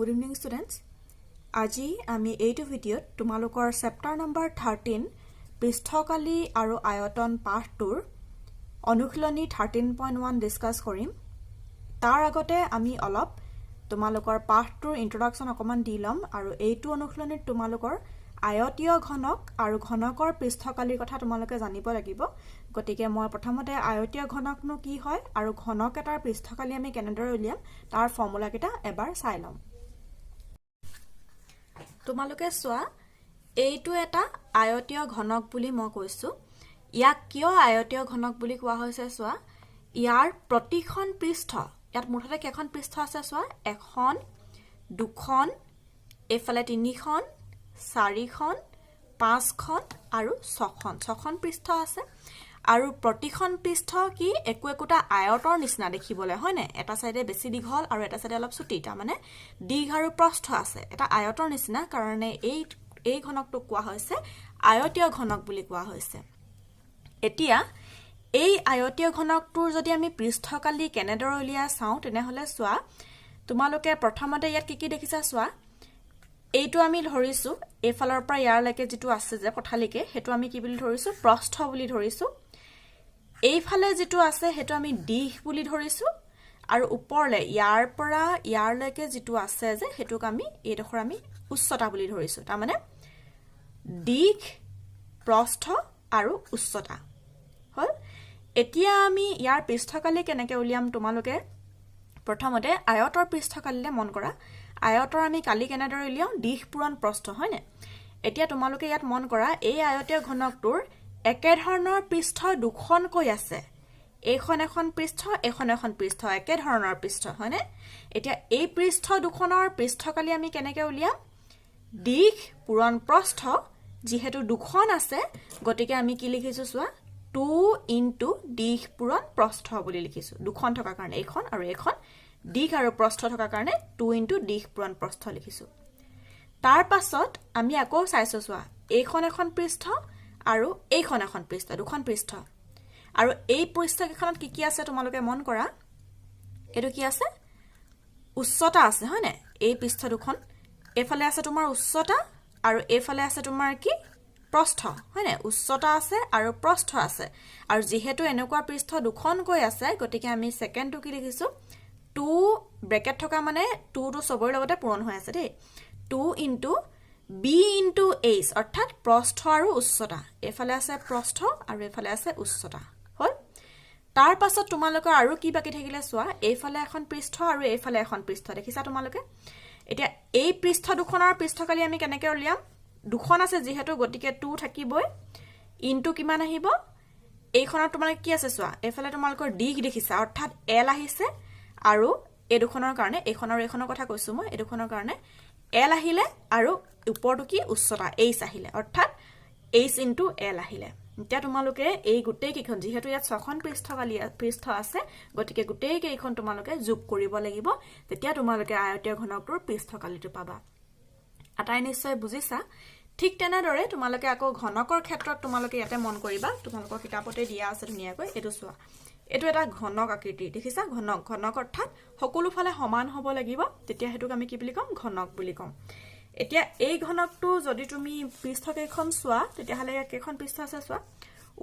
Good evening students. আজি আমি এইটো ভিডিঅ'ত তোমালোকৰ চেপ্টাৰ নম্বৰ 13 পৃষ্ঠকালি আৰু আয়তন পাঠটোৰ অনুশীলনী 13.1 ডিসকাস কৰিম। তাৰ আগতে আমি অলপ তোমালোকৰ পাঠটোৰ ইন্ট্ৰোডাকচন অকমান দি লম আৰু এইটো অনুশীলনীত তোমালোকৰ আয়তীয় ঘনক আৰু ঘনকৰ পৃষ্ঠকালিৰ কথা তোমালোকে জানিব লাগিব। গতিকে মই প্ৰথমতে আয়তীয় ঘনকনো কি হয় আৰু ঘনক এটাৰ পৃষ্ঠকালি আমি কেনেদৰে উলিয়াম তাৰ ফৰ্মুলা কেইটা এবাৰ চাই লম। তোমালোকে চোৱা এইটো এটা আয়তীয় ঘনক বুলি মই কৈছো। ইয়াক কিয় আয়তীয় ঘনক বুলি কোৱা হৈছে চোৱা, ইয়াৰ প্ৰতিখন পৃষ্ঠ, ইয়াত মুঠতে কেইখন পৃষ্ঠ আছে চোৱা, এখন, দুখন, এফালে তিনিখন, চাৰিখন, পাঁচখন আৰু ছখন পৃষ্ঠ আছে। আৰু প্ৰতিখন পৃষ্ঠ কি একোটা আয়তৰ নিচিনা দেখিবলৈ, হয় না? এটা সাইডে বেছি দীঘল আৰু এটা সাইডে অলপ ছুটি, তাৰ মানে দীঘ আৰু প্ৰস্থ আছে, এটা আয়তৰ নিচিনা, কাৰণে এই ঘনকটোক কোৱা হৈছে আয়তীয় ঘনক বুলি কোৱা হৈছে। এতিয়া এই আয়তীয় ঘনকটোৰ যদি আমি পৃষ্ঠকালি কেনেদৰে উলিয়াই চাওঁ তেনেহলে চোৱা, তোমালোকে প্ৰথমতে ইয়াত কি দেখিছা চোৱা, এইটো আমি ধৰিছো এফালৰ পৰা ইয়াৰলৈকে যেটো আছে যে পথালিকে, হেতু আমি কি বুলি ধৰিছো, প্ৰস্থ বুলি ধৰিছো। এইফালে যেটো আছে হেতু আমি দীঘ বুলি ধৰিছো, আৰু ওপৰলে ইয়াৰ পৰা ইয়াৰলৈকে যেটো আছে যে হেতুক আমি এইডখৰ আমি উচ্চতা বুলি ধৰিছো। তাৰ মানে দীঘ, প্ৰস্থ আৰু উচ্চতা হল। এতিয়া আমি ইয়াৰ পৃষ্ঠকালি কেনেকৈ উলিয়াম তোমালোকে প্ৰথমতে আয়তৰ পৃষ্ঠকালিলে মন কৰা। আয়তৰ আমি কালি কেনেদৰে উলিয়াম, দীঘ পূৰণ প্ৰস্থ, হয় না? এতিয়া তোমালোকে ইয়াত মন কৰা এই আয়তীয় ঘনকটোৰ একে ধৰণৰ পৃষ্ঠ দুখনকৈ আছে। এইখন এখন পৃষ্ঠ, এখন পৃষ্ঠ, একে ধৰণৰ পৃষ্ঠ, হয় না? এতিয়া এই পৃষ্ঠ দুখনৰ পৃষ্ঠকালি আমি কেনেকৈ উলিয়াম, দীঘ পূৰণ প্ৰস্থ, যিহেতু দুখন আছে গতিকে আমি কি লিখিছো চোৱা, 2 ইনটু দীঘ পূৰণ প্ৰস্থ বুলি লিখিছো। দুখন থকা কাৰণে এইখন আৰু এইখন, দীঘ আৰু প্ৰস্থ থকা কাৰণে 2 ইনটু দীঘ পূৰণ প্ৰস্থ লিখিছো। তাৰ পাছত আমি আকৌ চাইছো চোৱা, এইখন এখন পৃষ্ঠ আৰু এইখন এখন পৃষ্ঠ, দুখন পৃষ্ঠ, আৰু এই পৃষ্ঠকেইখনত কি আছে তোমালোকে মন কৰা, এটো কি আছে, উচ্চতা আছে, হয় না? এই পৃষ্ঠ দুখন, এফালে আছে তোমাৰ উচ্চতা আৰু এফালে আছে তোমাৰ কি, প্ৰস্থ, হয় না? উচ্চতা আছে আৰু প্ৰস্থ আছে, আৰু যেহেতু এনেকুৱা পৃষ্ঠ দুখনকৈ আছে গতিকে আমি সেকেন্ডটো কি লিখিছো, 2 ব্ৰেকেট থকা মানে 2 টো সবৰে লগতে পূৰণ হৈ আছে দেই, 2 ইনটু বি ইনটু এইচ, অৰ্থাৎ প্ৰস্থ আৰু উচ্চতা। এফালে আছে প্ৰস্থ আৰু এফালে আছে উচ্চতা হল। তাৰ পাছত তোমালোকৰ আৰু কি বাকি থাকিলে চোৱা, এইফালে এখন পৃষ্ঠ আৰু এইফালে এখন পৃষ্ঠ দেখিছা তোমালোকে। এতিয়া এই পৃষ্ঠ দুখনৰ পৃষ্ঠকালি আমি কেনেকৈ উলিয়াম, দুখন আছে যিহেতু গতিকে 2 থাকিবই, ইনটু কিমান আহিব, এইখনৰ তোমালোকে কি আছে চোৱা, এইফালে তোমালোকৰ দীঘ দেখিছা অৰ্থাৎ এল আহিছে, আৰু এই দুখনৰ কাৰণে, এইখন আৰু এইখনৰ কথা কৈছো মই, এই দুখনৰ কাৰণে এল আহিলে, আৰু ওপৰটো কি উচ্চতা এইচ আহিলে, অৰ্থাৎ এইচ ইনটু এল আহিলে। এতিয়া তোমালোকে এই গোটেই কেইখন, যিহেতু ইয়াত 6খন পৃষ্ঠ আছে গতিকে গোটেই কেইখন তোমালোকে যোগ কৰিব লাগিব, তেতিয়া তোমালোকে আয়তীয় ঘনকটোৰ পৃষ্ঠকালিটো পাবা। আটাই নিশ্চয় বুজিছা। ঠিক তেনেদৰে তোমালোকে আকৌ ঘনকৰ ক্ষেত্ৰত তোমালোকে ইয়াতে মন কৰিবা, তোমালোকৰ কিতাপতে দিয়া আছে ধুনীয়াকৈ, এইটো চোৱা, এইটো এটা ঘনক আকৃতি দেখিছা, ঘনক অৰ্থাৎ সকলো ফালে সমান হ'ব লাগিব, তেতিয়া হেতুক আমি কি বুলি কম, ঘনক বুলি কম। এতিয়া এই ঘনকটো যদি তুমি পৃষ্ঠ কেইখন চোৱা তেতিয়াহলে ইয়াত কেইখন পৃষ্ঠ আছে চোৱা,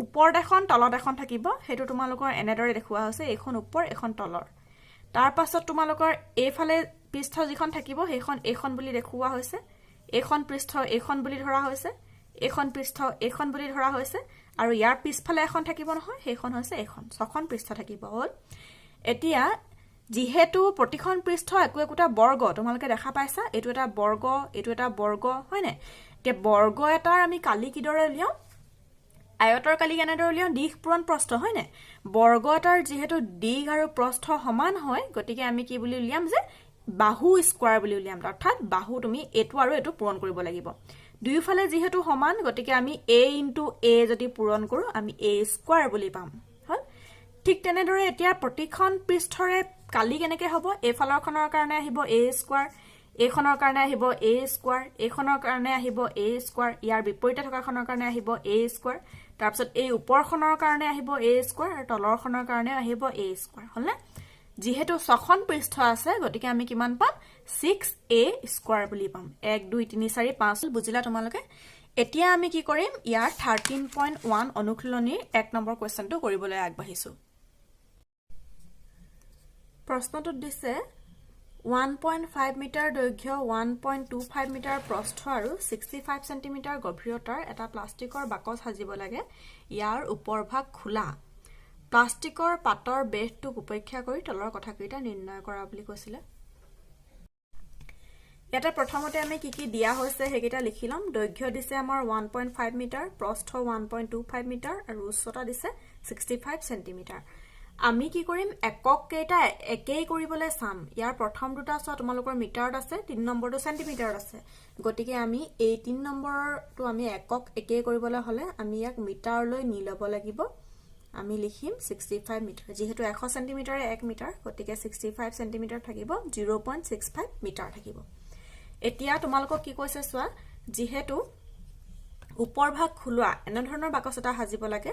ওপৰত এখন তলত এখন থাকিব, হেতু তোমালোকৰ এনেদৰে দেখুৱা হৈছে, এইখন ওপৰ এখন তলৰ। তাৰ পাছত তোমালোকৰ এইফালে পৃষ্ঠ যিখন থাকিব সেইখন এইখন বুলি দেখুৱা হৈছে, এইখন পৃষ্ঠ এইখন বুলি ধৰা হৈছে, এইখন পৃষ্ঠ এইখন বুলি ধৰা হৈছে, আৰু ইয়াৰ পিছফালে এখন থাকিব নহয়, সেইখন হৈছে এইখন, 6খন পৃষ্ঠ থাকিব হল। এতিয়া যিহেতু প্ৰতিখন পৃষ্ঠ একোটা বৰ্গ তোমালোকে দেখা পাইছা, এইটো এটা বৰ্গ, এইটো এটা বৰ্গ, হয় না? এতিয়া বৰ্গ এটাৰ আমি কালি কিদৰে উলিয়াম, আয়তৰ কালি কেনেদৰে উলিয়াম, দীঘ পূৰণ প্ৰস্থ, হয় না? বৰ্গ এটাৰ যিহেতু দীঘ আৰু প্ৰস্থ সমান হয় গতিকে আমি কি বুলি উলিয়াম, যে বাহু স্কোৱাৰ বুলি উলিয়াম, অৰ্থাৎ বাহু তুমি এইটো আৰু এইটো পূৰণ কৰিব লাগিব। দুয়োফালে যিহেতু সমান গতিকে আমি a ইনটু a যদি পূৰণ কৰো আমি a স্কোৱাৰ বুলি পাম হল। ঠিক তেনেদৰে এতিয়া প্ৰতিখন পৃষ্ঠৰে কালি কেনেকৈ হ'ব, এইফালৰখনৰ কাৰণে আহিব a স্কোৱাৰ, এইখনৰ কাৰণে আহিব a স্কোৱাৰ, এইখনৰ কাৰণে আহিব a স্কোৱাৰ, ইয়াৰ বিপৰীতে থকাখনৰ কাৰণে আহিব a স্কোৱাৰ, তাৰপিছত এই ওপৰখনৰ কাৰণে আহিব a স্কোৱাৰ, আৰু তলৰখনৰ কাৰণে আহিব a স্কোৱাৰ, হল না? যিহেতু 6খন পৃষ্ঠ আছে গতিকে আমি কিমান পাম 6a স্কয়াৰ বুলি পাম 1 2 3 4 5 বুজিলা তোমালোকে এতিয়া আমি কি কৰিম ইয়াৰ 13.1 অনুশীলনীৰ 1 নম্বৰ কোৱেশ্চনটো কৰিবলৈ আগবাঢ়িছো প্ৰশ্নটোত দিছে 1.5 মিটাৰ দৈৰ্ঘ্য 1.25 মিটাৰ প্ৰস্থ আৰু 65 সেন্টিমিটাৰ গভীৰতাৰ এটা প্লাষ্টিকৰ বাকচ সাজিব লাগে ইয়াৰ ওপৰভাগ খোলা প্লাষ্টিকৰ পাতৰ বেধটোক উপেক্ষা কৰি তলৰ কথাকেইটা নিৰ্ণয় কৰা বুলি কৈছিলে এটা প্ৰথমতে আমি কি দিয়া হৈছে হেগিটা লিখি লম দৈৰ্ঘ্য দিছে আমাৰ 1.5 মিটাৰ প্ৰস্থ 1.25 মিটাৰ আৰু উচ্চতা দিছে 65 সেন্টিমিটাৰ আমি কি কৰিম একক কেইটা একেই কৰিবলৈ চাম ইয়াৰ প্ৰথম দুটা চোৱা তোমালোকৰ মিটাৰত আছে 3 নম্বৰটো সেন্টিমিটাৰত আছে গতিকে আমি এই 3 নম্বৰটো আমি একক একেই কৰিবলৈ হলে আমি ইয়াক মিটাৰলৈ নি লব লাগিব আমি লিখিম 65 মিটাৰ যেহেতু 100 সেন্টিমিটাৰে 1 মিটাৰ গতিকে 65 সেন্টিমিটাৰ থাকিব 0.65 মিটাৰ থাকিব এতিয়া তোমালোকক কি কৈছে চোৱা যেহেতু উপৰভাগ খুলোৱা এনে ধৰণৰ বাকচ এটা সাজিব লাগে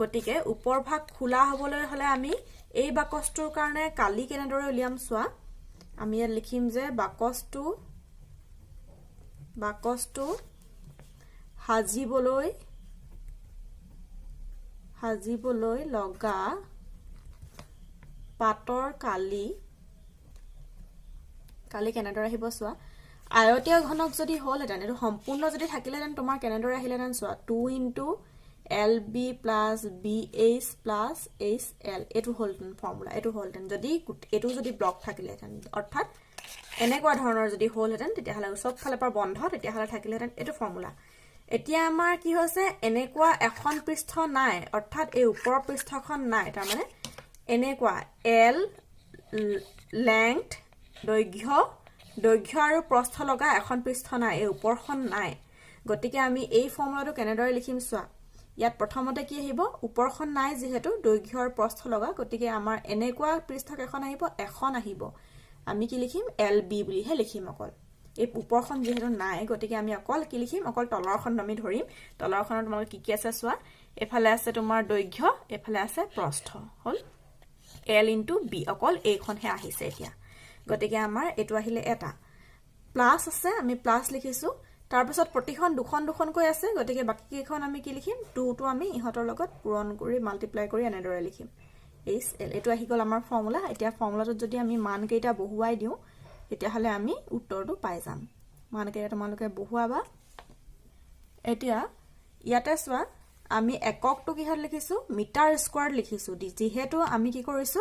গতিকে উপৰভাগ খোলা হ'বলৈ হলে আমি এই বাকচটোৰ কাৰণে কালি কেনেদৰে উলিয়াম চোৱা আমি ইয়াত লিখিম যে বাকচটো সাজিবলৈ লগা পাতৰ কালি কেনেদৰে আহিব চোৱা আয়তীয় ঘনক যদি হলহেতেন এটো সম্পূৰ্ণ যদি থাকিলেহেতেন তোমাৰ কেনেদৰে আহিলেহেতেন চোৱা 2 LB plus BH plus HL এটো হলহেতেন ফৰ্মুলা এটো হলহেতেন যদি এটো যদি ব্লক থাকিলেহেতেন অৰ্থাৎ এনেকুৱা ধৰণৰ যদি হলহেতেন তেতিয়া হলে সব ফালৰ পৰা বন্ধ তেতিয়া হলে থাকিলেহেতেন এটো ফৰ্মুলা এতিয়া আমাৰ কি হৈছে এনেকুৱা এখন পৃষ্ঠ নাই অৰ্থাৎ এই ওপৰৰ পৃষ্ঠখন নাই তাৰ মানে এনেকুৱা L length দৈৰ্ঘ্য আৰু প্ৰস্থ লগা এখন পৃষ্ঠ নাই এই ওপৰখন নাই গতিকে আমি এই ফৰ্মুলাটো কেনেদৰে লিখিম চোৱা ইয়াত প্ৰথমতে কি আহিব ওপৰখন নাই যেহেতু দৈৰ্ঘ্য আৰু প্ৰস্থ লগা গতিকে আমাৰ এনেকুৱা পৃষ্ঠ এখন আহিব আমি কি লিখিম LB বুলিহে লিখিম অকল এই ওপৰখন যেহেতু নাই গতিকে আমি অকল কি লিখিম অকল তলৰখন আমি ধৰিম তলৰখনত তোমালোক কি আছে চোৱা এফালে আছে তোমাৰ দৈৰ্ঘ্য এফালে আছে প্ৰস্থ হল L * B অকল এইখনহে আহিছে এতিয়া গতিকে আমাৰ এটো আহিলে এটা প্লাস আছে আমি প্লাস লিখিছো তাৰ পিছত প্ৰতিখন দুখনকৈ আছে গতিকে বাকি কেইখন আমি কি লিখিম 2 টো আমি ইহতৰ লগত পূৰণ কৰি মাল্টিপ্লাই কৰি এনেদৰে লিখিম HL এটো আহি গল আমাৰ ফৰ্মুলা এতিয়া ফৰ্মুলাটোত যদি আমি মান কেইটা বহুৱাই দিও তেতিয়া হলে আমি উত্তৰটো পাই যাম মান কেইটা তোমালোকে বহুৱাবা এতিয়া ইয়াতে চোৱা আমি এককটো কিহত লিখিছো মিটাৰ স্কয়াৰ লিখিছো যেহেতু আমি কি কৰিছো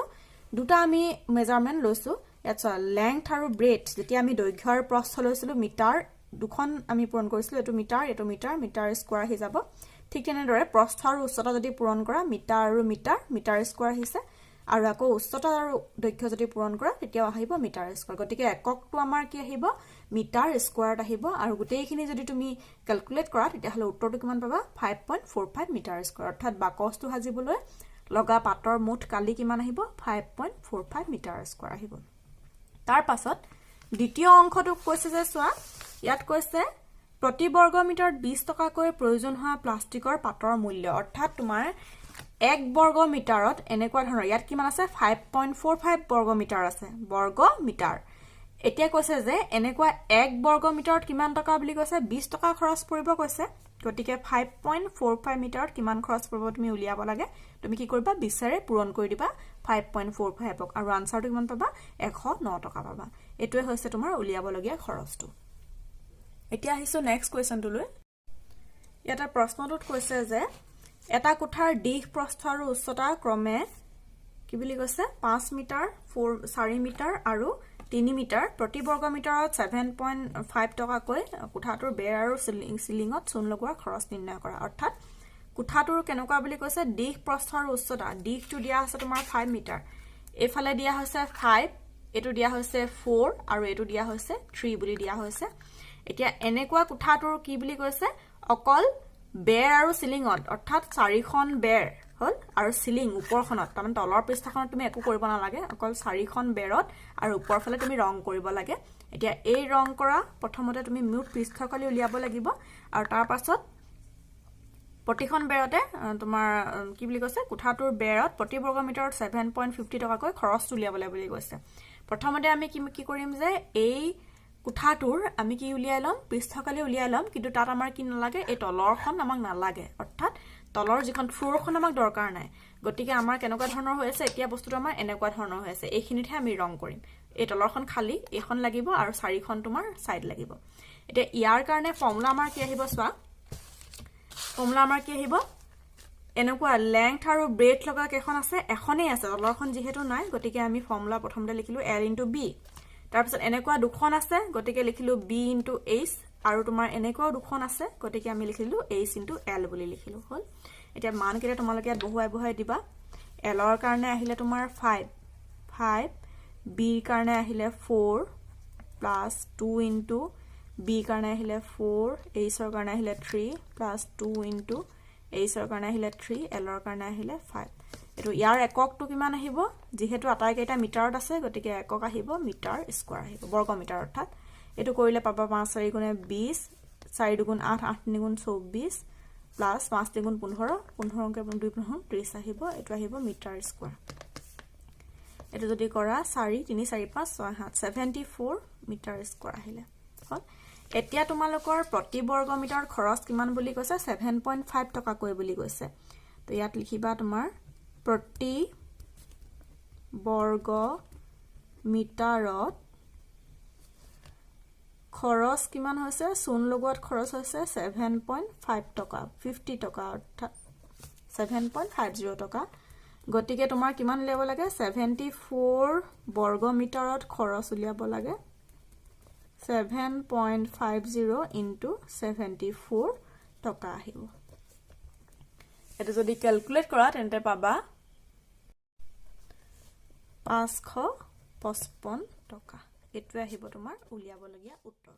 দুটা আমি মেজাৰমেন্ট লৈছো ইয়াত চোৱা লেংথ আৰু ব্ৰেথ যেতিয়া আমি দৈৰ্ঘ্য আৰু প্ৰস্থ লৈছিলো মিটাৰ দুখন আমি পূৰণ কৰিছিলো এটো মিটাৰ স্কয়াৰ হি যাব ঠিক তেনেদৰে প্ৰস্থ আৰু উচ্চতা যদি পূৰণ কৰা মিটাৰ আৰু মিটাৰ স্কয়াৰ হিছে আৰু আকৌ উচ্চতা আৰু দৈৰ্ঘ্য যদি পূৰণ কৰা তেতিয়া আহিব মিটাৰ স্কয়াৰ গতিকে এককটো আমাৰ কি আহিব মিটাৰ স্কয়াৰত আহিব আৰু গোটেইখিনি যদি তুমি ক্যালকুলেট কৰা তেতিয়া হলে উত্তৰটো কিমান পাবা 5.45 মিটাৰ স্কয়াৰ অৰ্থাৎ বাকচটো সাজিবলৈ লগা পাতৰ মুঠ কালি কিমান আহিব 5.45 মিটাৰ স্কয়াৰ আহিব তাৰ পাছত দ্বিতীয় অংকটো কৈছে যে চোৱা ইয়াত কৈছে প্ৰতি বৰ্গ মিটাৰত 20 টকাকৈ প্ৰয়োজন হোৱা প্লাষ্টিকৰ পাতৰ মূল্য অৰ্থাৎ তোমাৰ 1 বৰ্গ মিটাৰত এনেকুৱা ধৰণৰ ইয়াত কিমান আছে 5.45 বৰ্গ মিটাৰ আছে বৰ্গ মিটাৰ এতিয়া কৈছে যে এনেকুৱা 1 বৰ্গ মিটাৰত কিমান টকা বুলি কৈছে 20 টকা খৰচ পৰিব কৈছে গতিকে 5.45 মিটাৰত কিমান খৰচ পৰিব তুমি উলিয়াব লাগে তুমি কি কৰিবা বিচাৰে পূৰণ কৰি দিবা 5.45 আৰু আনসাৰটো কিমান পাবা 109 টকা পাবা এটোৱে হৈছে তোমাৰ উলিয়াব লগিয়া খৰচটো এতিয়া আহিছো নেক্সট কোৱেশ্চনটো লৈ এটা প্ৰশ্নটোত কৈছে যে এটা কোঠাৰ দীঘ প্ৰস্থ আৰু উচ্চতা ক্ৰমে কি বুলি কৈছে 5 মিটাৰ 4 মিটাৰ আৰু 3 মিটাৰ প্ৰতি বৰ্গ মিটাৰত 7.5 টকাকৈ কোঠাটোৰ বেৰ আৰু সিলিংত চূণ লগোৱাৰ খৰচ নিৰ্ণয় কৰা অৰ্থাৎ কোঠাটোৰ কেনেকুৱা বুলি কৈছে দীঘ প্ৰস্থ আৰু উচ্চতা দীঘটো দিয়া আছে তোমাৰ 5 মিটাৰ এফালে দিয়া হৈছে 5 এটো দিয়া হৈছে 4 আৰু এটো দিয়া হৈছে 3 বুলি দিয়া হৈছে এতিয়া এনেকুৱা কোঠাটোৰ কি বুলি কৈছে অকল বেৰ আৰু সিলিংত অৰ্থাৎ 4খন বেৰ হল আৰু সিলিং ওপৰখনত তাৰমানে তলৰ পৃষ্ঠাখনত তুমি একো কৰিব নালাগে অকল 4খন বেৰত আৰু ওপৰফালে তুমি ৰং কৰিব লাগে এতিয়া এই ৰং কৰা প্ৰথমতে তুমি মুঠ পৃষ্ঠকালি উলিয়াব লাগিব আৰু তাৰ পাছত প্ৰতিখন বেৰতে তোমাৰ কি বুলি কৈছে কোঠাটোৰ বেৰত প্ৰতি বৰ্গ মিটাৰত 7.50 টকাকৈ খৰচ উলিয়াবলৈ বুলি কৈছে প্ৰথমতে আমি কি কৰিম যে এই কোঠাটোৰ আমি কি উলিয়াই লম পৃষ্ঠকালি উলিয়াই লম কিন্তু তাত আমাৰ কি নালাগে এই তলৰখন আমাক নালাগে অৰ্থাৎ তলৰ যিখন ফ্লোৰখন আমাক দৰকাৰ নাই গতিকে আমাৰ কেনেকুৱা ধৰণৰ হৈ আছে এতিয়া বস্তুটো আমাৰ এনেকুৱা ধৰণৰ হৈ আছে এইখিনিতহে আমি ৰং কৰিম এই তলৰখন খালি এইখন লাগিব আৰু চাৰিখন তোমাৰ সাইড লাগিব এতিয়া ইয়াৰ কাৰণে ফৰ্মুলা আমাৰ কি আহিব চোৱা ফৰ্মুলা আমাৰ কি আহিব এনেকুৱা লেংথ আৰু ব্ৰেথ লগা কেখন আছে এখনেই আছে তলৰখন যেহেতু নাই গতিকে আমি ফৰ্মুলা প্ৰথমতে লিখিলো L * B তাৰপিছত এনেকুৱা দুখন আছে গতিকে লিখিলো B * H আৰু তোমাৰ এনেকুৱা দুখন আছে গতিকে আমি লিখিলো H * L বুলি লিখিলো হল এতিয়া মান কেইটা তোমালোকে ইয়াত বহুৱাই দিবা L ৰ কাৰণে আহিলে তোমাৰ 5 B ৰ কাৰণে আহিলে 4 প্লাস 2 * B কাৰণে আহিলে 4 H ৰ কাৰণে আহিলে 3 প্লাস 2 * H ৰ কাৰণে আহিলে 3 L ৰ কাৰণে আহিলে 5 এটো ইয়াৰ এককটো কিমান আহিব যেহেতু আটাইকেইটা মিটাৰত আছে গতিকে একক আহিব মিটাৰ স্কয়াৰ আহিব বৰ্গ মিটাৰ অৰ্থাৎ এটো কৰিলে পাবা 5 4 গুণে 20 4 2 গুণ 8 8 3 গুণ 24 প্লাস 5 3 গুণ 15 15 কে 2 30 আহিব এটো আহিব মিটাৰ স্কয়াৰ এটো যদি কৰা 4 3 4 5 6 7 74 মিটাৰ স্কয়াৰ আহিলে হল এতিয়া তোমালোকৰ প্ৰতি বৰ্গ মিটাৰ খৰচ কিমান বুলি কৈছে 7.5 টকা কৈ বুলি কৈছে তো ইয়াত লিখিবা তোমাৰ প্ৰতি বৰ্গ মিটাৰত খৰচ কিমান হৈছে চূণ লগোৱাত খৰচ হৈছে 7.5 টকা 50 টকা অৰ্থাৎ 7.50 টকা গতিকে তোমাৰ কিমান উলিয়াব লাগে 74 বৰ্গ মিটাৰত খৰচ উলিয়াব লাগে 7.50 into 74 টকা আহিব এটো যদি ক্যালকুলেট কৰা তেন্তে পাবা 555 টকা এটো আহিব তোমাৰ উলিয়াব লগিয়া উত্তৰ